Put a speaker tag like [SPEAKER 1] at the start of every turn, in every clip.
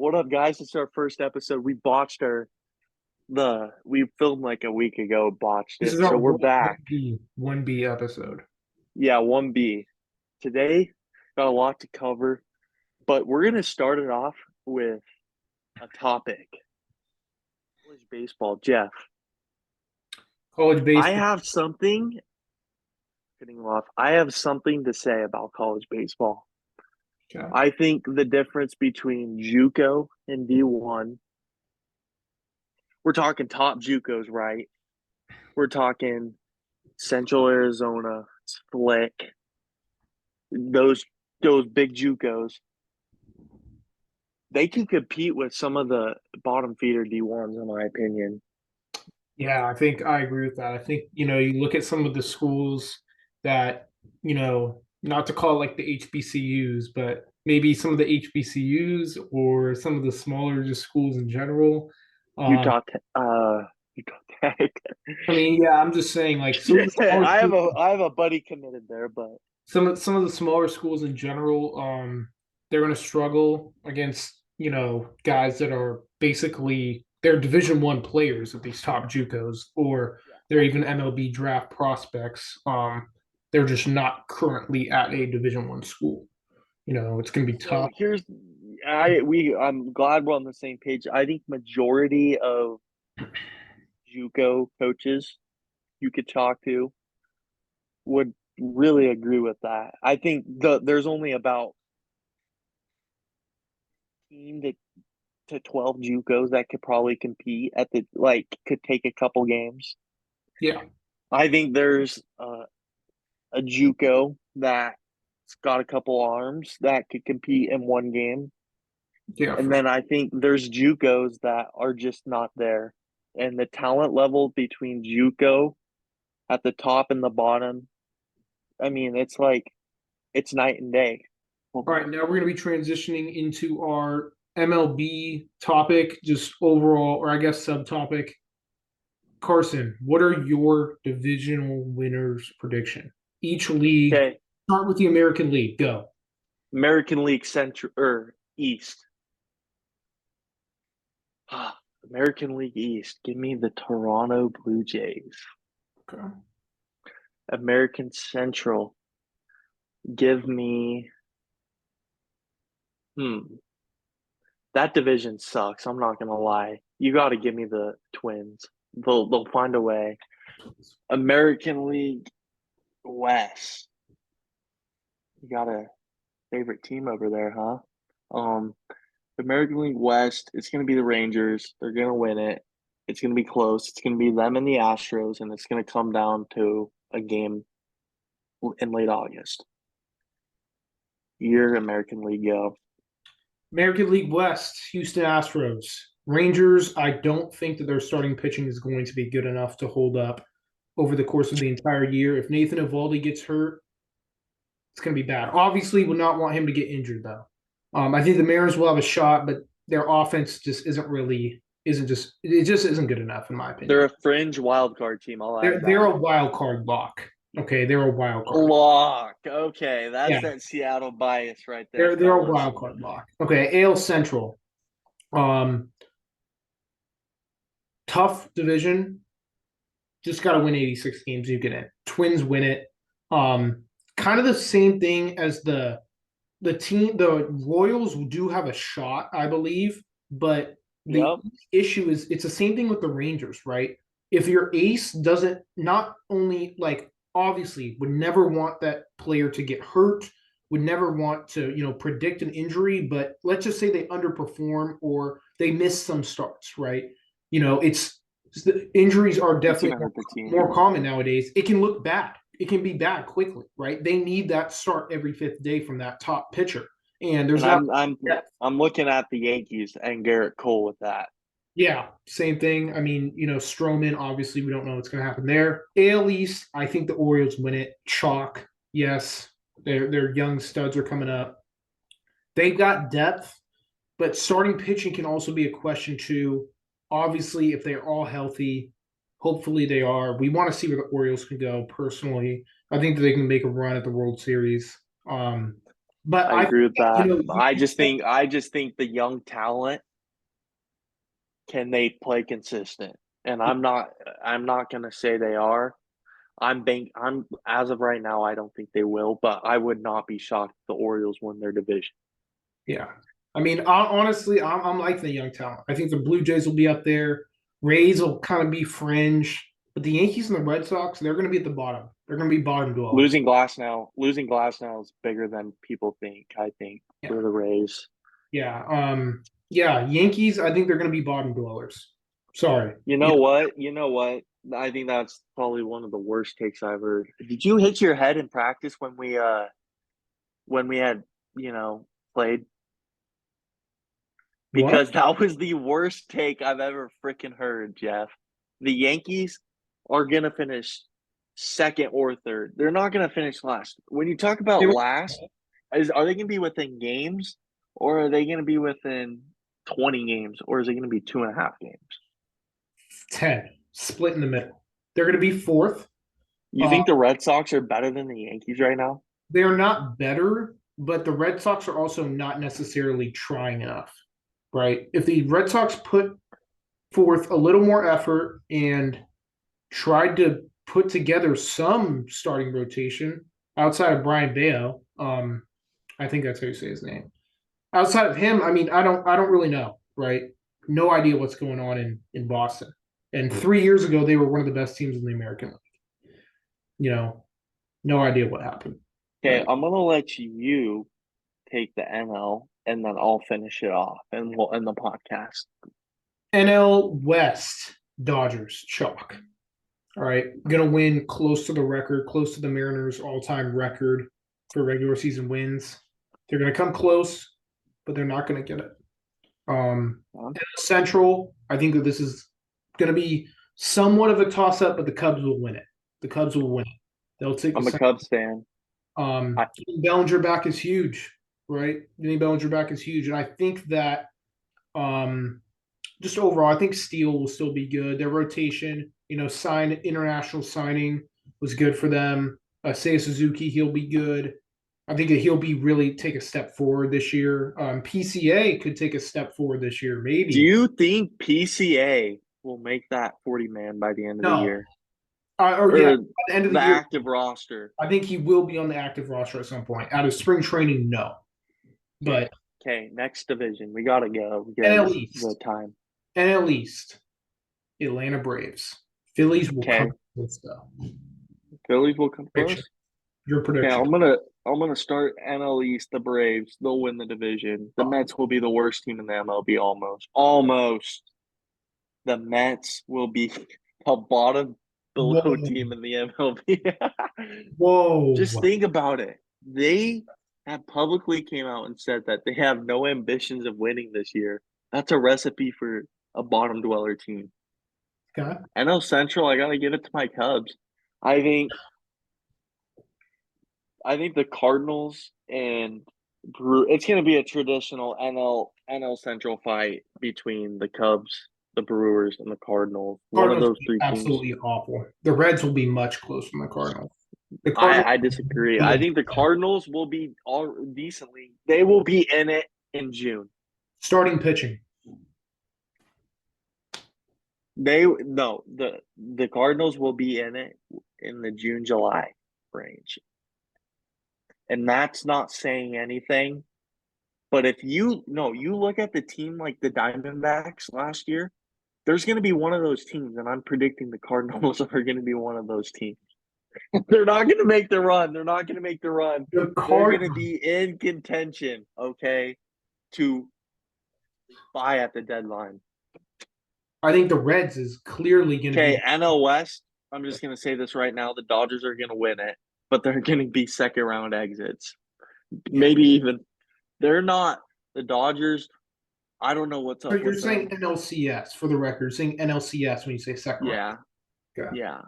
[SPEAKER 1] What up, guys? It's our first episode. We botched we filmed like a week ago, botched
[SPEAKER 2] This
[SPEAKER 1] it.
[SPEAKER 2] is our
[SPEAKER 1] So we're
[SPEAKER 2] one
[SPEAKER 1] back.
[SPEAKER 2] B episode.
[SPEAKER 1] Yeah, 1B. Today, got a lot to cover, but we're gonna start it off with a topic. College baseball. Jeff,
[SPEAKER 2] College
[SPEAKER 1] I
[SPEAKER 2] baseball.
[SPEAKER 1] have something getting off. I have something to say about college baseball.
[SPEAKER 2] Okay.
[SPEAKER 1] I think the difference between JUCO and D1, we're talking top JUCOs, right? We're talking Central Arizona, Slick, those those big JUCOs. They can compete with some of the bottom feeder D1s, in my opinion.
[SPEAKER 2] Yeah, I think I agree with that. I think, you look at some of the schools that, not to call it like the HBCUs, but maybe some of the HBCUs or some of the smaller just schools in general. Um,
[SPEAKER 1] Utah, Utah Tech.
[SPEAKER 2] I mean, yeah, I'm just saying like some of the smaller
[SPEAKER 1] I have
[SPEAKER 2] schools,
[SPEAKER 1] a buddy committed there, but
[SPEAKER 2] some of the smaller schools in general, they're going to struggle against guys that are basically they're Division 1 players of these top JUCOs, or
[SPEAKER 1] yeah.
[SPEAKER 2] they're even MLB draft prospects. They're just not currently at a Division 1 school. It's going to be
[SPEAKER 1] So
[SPEAKER 2] tough.
[SPEAKER 1] I'm glad we're on the same page. I think majority of JUCO coaches you could talk to would really agree with that. I think there's only about 15 to 12 JUCOs that could probably compete at the could take a couple games.
[SPEAKER 2] Yeah,
[SPEAKER 1] I think there's a JUCO that's got a couple arms that could compete in one game,
[SPEAKER 2] yeah,
[SPEAKER 1] and
[SPEAKER 2] for sure.
[SPEAKER 1] then I think there's JUCOs that are just not there. And the talent level between JUCO at the top and the bottom, I mean, it's night and day.
[SPEAKER 2] All right, now we're going to be transitioning into our MLB topic, just overall, or I guess subtopic. Carson, what are your divisional winners prediction? Each league,
[SPEAKER 1] Okay,
[SPEAKER 2] start with the American League. Go.
[SPEAKER 1] American League Central or East. American League East. Give me the Toronto Blue Jays.
[SPEAKER 2] Okay.
[SPEAKER 1] American Central. Give me. Hmm. That division sucks. I'm not gonna lie. You got to give me the Twins. They'll find a way. American League West. You got a favorite team over there, huh? Um, American League West. It's gonna be the Rangers. They're gonna win it. It's gonna be close. It's gonna be them and the Astros, and it's gonna come down to a game in late August. Your American League go.
[SPEAKER 2] American League West, Houston Astros. Rangers, I don't think that their starting pitching is going to be good enough to hold up over the course of the entire year. If Nathan Eovaldi gets hurt, it's going to be bad. Obviously, would not want him to get injured though. I think the Mariners will have a shot, but their offense just isn't good enough in my
[SPEAKER 1] They're
[SPEAKER 2] opinion.
[SPEAKER 1] a fringe wild card team. I'll
[SPEAKER 2] They're
[SPEAKER 1] add
[SPEAKER 2] they're
[SPEAKER 1] that.
[SPEAKER 2] a wild card lock. Okay, they're a wild card.
[SPEAKER 1] Lock. Okay, that's
[SPEAKER 2] Yeah,
[SPEAKER 1] that Seattle bias right there,
[SPEAKER 2] they're a
[SPEAKER 1] fellas.
[SPEAKER 2] wild card lock. Okay, AL Central. Um, Tough division. Just got to win 86 games. You get it. Twins win it. Kind of the same thing as the team. The Royals do have a shot, I believe, but the
[SPEAKER 1] Yep.
[SPEAKER 2] issue is it's the same thing with the Rangers, right? If your ace doesn't not only like obviously would never want that player to get hurt, would never want to predict an injury, but let's just say they underperform or they miss some starts, right? It's the injuries are
[SPEAKER 1] It's
[SPEAKER 2] definitely
[SPEAKER 1] gonna hurt the team.
[SPEAKER 2] more common nowadays. It can look bad. It can be bad quickly, right? They need that start every fifth day from that top pitcher, and there's
[SPEAKER 1] And
[SPEAKER 2] not.
[SPEAKER 1] I'm looking at the Yankees and Garrett Cole with that.
[SPEAKER 2] Yeah, same thing. I mean, Stroman, obviously, we don't know what's going to happen there. AL East, I think the Orioles win it. Chalk, yes. Their young studs are coming up. They've got depth, but starting pitching can also be a question too. Obviously, if they're all healthy, hopefully they are. We want to see where the Orioles can go. Personally, I think that they can make a run at the World Series. But
[SPEAKER 1] I
[SPEAKER 2] I,
[SPEAKER 1] agree with
[SPEAKER 2] you
[SPEAKER 1] that.
[SPEAKER 2] know,
[SPEAKER 1] I just think the young talent, can they play consistent? And I'm not gonna say they are. I'm as of right now, I don't think they will, but I would not be shocked if the Orioles win their division.
[SPEAKER 2] yeah. I mean, honestly, I'm liking the young talent. I think the Blue Jays will be up there. Rays will kind of be fringe, but the Yankees and the Red Sox, they're going to be at the bottom. They're going to be bottom dwellers.
[SPEAKER 1] Losing Glass now is bigger than people think, I think,
[SPEAKER 2] Yeah,
[SPEAKER 1] for the Rays.
[SPEAKER 2] yeah, yeah. Yankees, I think they're going to be bottom dwellers. Sorry.
[SPEAKER 1] You
[SPEAKER 2] Yeah.
[SPEAKER 1] know what? You know what? I think that's probably one of the worst takes I've heard. Did you hit your head in practice when we had, played?
[SPEAKER 2] What?
[SPEAKER 1] Because that was the worst take I've ever freaking heard, Jeff. The Yankees are gonna finish second or third. They're not gonna finish last. When you talk
[SPEAKER 2] They
[SPEAKER 1] about
[SPEAKER 2] were
[SPEAKER 1] last, are they gonna be within games, or are they gonna be within 20 games, or is it gonna be 2.5 games?
[SPEAKER 2] 10, split in the middle. They're going to be fourth.
[SPEAKER 1] You
[SPEAKER 2] Uh,
[SPEAKER 1] think the Red Sox are better than the Yankees right now?
[SPEAKER 2] they're not better, but the Red Sox are also not necessarily trying enough, right? If the Red Sox put forth a little more effort and tried to put together some starting rotation outside of Brian Bayo, I think that's how you say his name. Outside of him, I mean, I don't really know, right? No idea what's going on in Boston. And 3 years ago, they were one of the best teams in the American League. You know, no idea what happened.
[SPEAKER 1] Okay,
[SPEAKER 2] Right.
[SPEAKER 1] I'm gonna let you take the NL, and then I'll finish it off, and we'll end the podcast.
[SPEAKER 2] NL West Dodgers chalk. All right, going to win close to the record, close to the Mariners' all-time record for regular season wins. They're going to come close, but they're not going to get it.
[SPEAKER 1] Huh?
[SPEAKER 2] Central, I think that this is going to be somewhat of a toss-up, but the Cubs will win it. The Cubs will win it. They'll take the
[SPEAKER 1] I'm a
[SPEAKER 2] second.
[SPEAKER 1] Cubs fan. I,
[SPEAKER 2] Getting Bellinger back is huge, right? Getting Bellinger back is huge, and I think that um, just overall, I think Steele will still be good. Their rotation, international signing was good for them. Seiya Suzuki, he'll be good. I think that he'll be really take a step forward this year. PCA could take a step forward this year,
[SPEAKER 1] do
[SPEAKER 2] maybe.
[SPEAKER 1] you think PCA will make that 40 man by the end of the
[SPEAKER 2] No,
[SPEAKER 1] year?
[SPEAKER 2] or yeah,
[SPEAKER 1] Or
[SPEAKER 2] at the end of the
[SPEAKER 1] the
[SPEAKER 2] year,
[SPEAKER 1] active roster?
[SPEAKER 2] I think he will be on the active roster at some point. Out of spring training, no,
[SPEAKER 1] Okay.
[SPEAKER 2] but
[SPEAKER 1] Okay, next division. We gotta go
[SPEAKER 2] NL
[SPEAKER 1] because the
[SPEAKER 2] East,
[SPEAKER 1] time.
[SPEAKER 2] NL East, Atlanta Braves, Phillies will come
[SPEAKER 1] Okay.
[SPEAKER 2] close though.
[SPEAKER 1] Phillies will come
[SPEAKER 2] Prediction.
[SPEAKER 1] close.
[SPEAKER 2] Your
[SPEAKER 1] Okay,
[SPEAKER 2] prediction.
[SPEAKER 1] I'm gonna start NL East, the Braves. They'll win the division. The Mets will be the worst team in the MLB almost. Almost. The Mets will be the bottom below
[SPEAKER 2] Whoa,
[SPEAKER 1] team in the MLB. Just
[SPEAKER 2] whoa.
[SPEAKER 1] think about it. They have publicly came out and said that they have no ambitions of winning this year. That's a recipe for a bottom dweller team.
[SPEAKER 2] Okay.
[SPEAKER 1] NL Central, I gotta give it to my Cubs. I think I think the Cardinals and it's gonna be a traditional NL Central fight between the Cubs, the Brewers, and the Cardinals. One of
[SPEAKER 2] Cardinals will
[SPEAKER 1] those
[SPEAKER 2] be
[SPEAKER 1] three teams.
[SPEAKER 2] absolutely awful. The Reds will be much closer than the Cardinals. The
[SPEAKER 1] I,
[SPEAKER 2] Cardinals
[SPEAKER 1] I disagree.
[SPEAKER 2] will
[SPEAKER 1] I
[SPEAKER 2] be
[SPEAKER 1] think the Cardinals will be all decently. They will be in it in June.
[SPEAKER 2] starting pitching.
[SPEAKER 1] They no the Cardinals will be in it in the June July range, and that's not saying anything. But if you no, you look at the team like the Diamondbacks last year, there's going to be one of those teams, and I'm predicting the Cardinals are going to be one of those teams. They're not going to make the run. They're not going to make the run.
[SPEAKER 2] The
[SPEAKER 1] They're going to
[SPEAKER 2] Cardinals.
[SPEAKER 1] be in contention, okay, to buy at the deadline.
[SPEAKER 2] I think the Reds is clearly going to
[SPEAKER 1] Okay,
[SPEAKER 2] be.
[SPEAKER 1] NL West, I'm just going to say this right now. The Dodgers are going to win it, but they're going to be second round exits.
[SPEAKER 2] Yeah.
[SPEAKER 1] Maybe even they're not the Dodgers. I don't know what's
[SPEAKER 2] So
[SPEAKER 1] up
[SPEAKER 2] you're
[SPEAKER 1] with
[SPEAKER 2] saying
[SPEAKER 1] them.
[SPEAKER 2] NLCS for the record. You're saying NLCS when you say second round.
[SPEAKER 1] Yeah,
[SPEAKER 2] Okay.
[SPEAKER 1] yeah.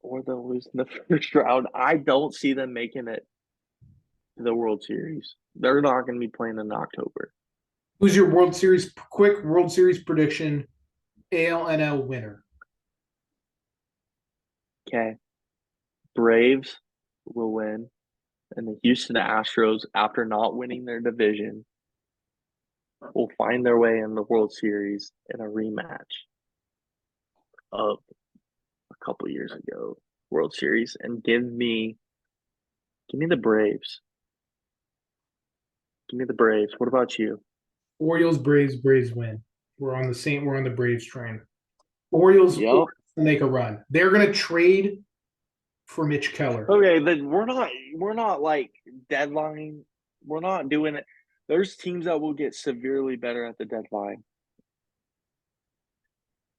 [SPEAKER 1] Or they'll lose in the first round. I don't see them making it to the World Series. They're not going to be playing in October.
[SPEAKER 2] Who's your World Series? Quick World Series prediction. ALNL winner.
[SPEAKER 1] Okay. Braves will win. and the Houston Astros, after not winning their division, will find their way in the World Series in a rematch of a couple years ago World Series, and give me the Braves. Give me the Braves. What about you?
[SPEAKER 2] Orioles, Braves, Braves win. We're on the Braves train. Orioles
[SPEAKER 1] Yep.
[SPEAKER 2] make a run. They're gonna trade for Mitch Keller.
[SPEAKER 1] Okay, then we're not like deadline. We're not doing it. There's teams that will get severely better at the deadline.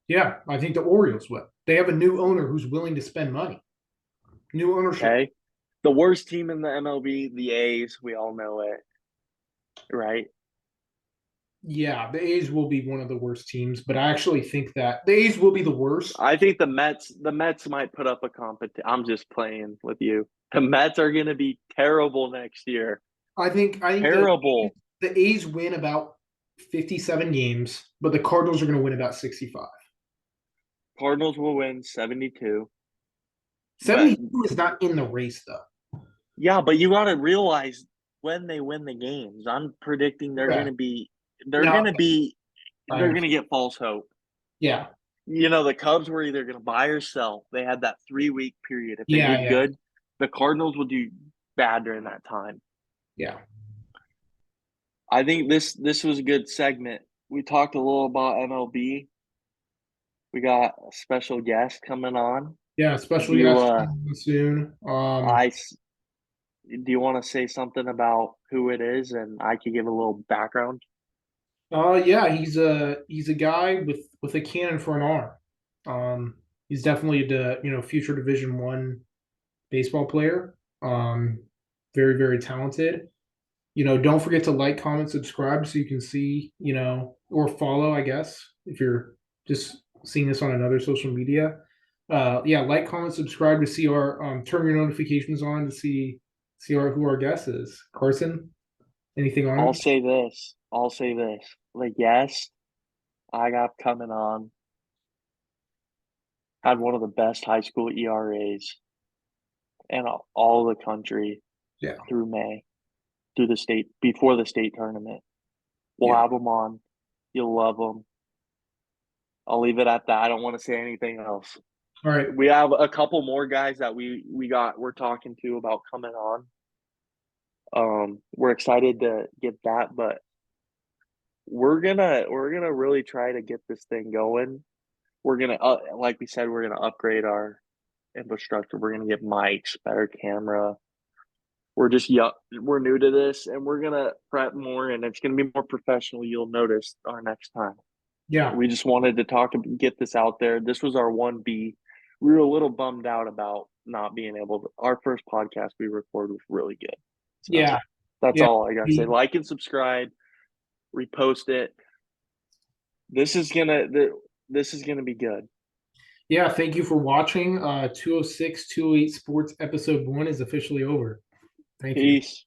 [SPEAKER 2] Yeah, I think the Orioles will. They have a new owner who's willing to spend money. New ownership.
[SPEAKER 1] Okay. The worst team in the MLB, the A's, we all know it, right?
[SPEAKER 2] Yeah, the A's will be one of the worst teams, but I actually think that the A's will be the worst.
[SPEAKER 1] I think the Mets might put up a competition. I'm just playing with you. The Mets are going to be terrible next year.
[SPEAKER 2] I think
[SPEAKER 1] Terrible.
[SPEAKER 2] the A's win about 57 games, but the Cardinals are going to win about 65.
[SPEAKER 1] Cardinals will win 72. But
[SPEAKER 2] 72 is not in the race though.
[SPEAKER 1] yeah, but you got to realize when they win the games. I'm predicting they're going
[SPEAKER 2] Okay.
[SPEAKER 1] to be they're
[SPEAKER 2] No,
[SPEAKER 1] going to be
[SPEAKER 2] I
[SPEAKER 1] they're going to
[SPEAKER 2] understand.
[SPEAKER 1] get false hope.
[SPEAKER 2] Yeah.
[SPEAKER 1] The Cubs were either going to buy or sell. They had that 3-week period. If they
[SPEAKER 2] Yeah,
[SPEAKER 1] did
[SPEAKER 2] yeah.
[SPEAKER 1] good, the Cardinals will do bad during that time.
[SPEAKER 2] Yeah.
[SPEAKER 1] I think this was a good segment. We talked a little about MLB. We got a special guest coming on.
[SPEAKER 2] Yeah,
[SPEAKER 1] Do
[SPEAKER 2] especially
[SPEAKER 1] you
[SPEAKER 2] guys soon.
[SPEAKER 1] I do you want to say something about who it is, and I could give a little background?
[SPEAKER 2] Yeah, he's a guy with a cannon for an arm. He's definitely the future Division 1 baseball player. Very very talented. Don't forget to like, comment, subscribe so you can see or follow. I guess if you're just seeing this on another social media. Yeah, like, comment, subscribe to see our turn your notifications on to see who our guest is. Carson, anything on
[SPEAKER 1] I'll
[SPEAKER 2] him?
[SPEAKER 1] say this. I'll say this. The guest I got coming on had one of the best high school ERAs in all the country
[SPEAKER 2] Yeah,
[SPEAKER 1] through May, through the state, before the state tournament. We'll
[SPEAKER 2] yeah.
[SPEAKER 1] have him on. You'll love him. I'll leave it at that. I don't want to say anything else.
[SPEAKER 2] All right.
[SPEAKER 1] We have a couple more guys that we're talking to about coming on. We're excited to get that, but we're gonna really try to get this thing going. We're gonna like we said, we're gonna upgrade our infrastructure. We're gonna get mics, better camera. We're new to this, and we're gonna prep more, and it's gonna be more professional. You'll notice our next time.
[SPEAKER 2] Yeah,
[SPEAKER 1] We just wanted to get this out there. This was our 1B. We were a little bummed out about not being able to. Our first podcast we recorded was really good. So
[SPEAKER 2] yeah,
[SPEAKER 1] that's
[SPEAKER 2] yeah.
[SPEAKER 1] all I gotta say. Like and subscribe, repost it. This is gonna this is gonna be good.
[SPEAKER 2] Yeah, thank you for watching. 206, 208 Sports episode 1 is officially over. Thank you.
[SPEAKER 1] Peace.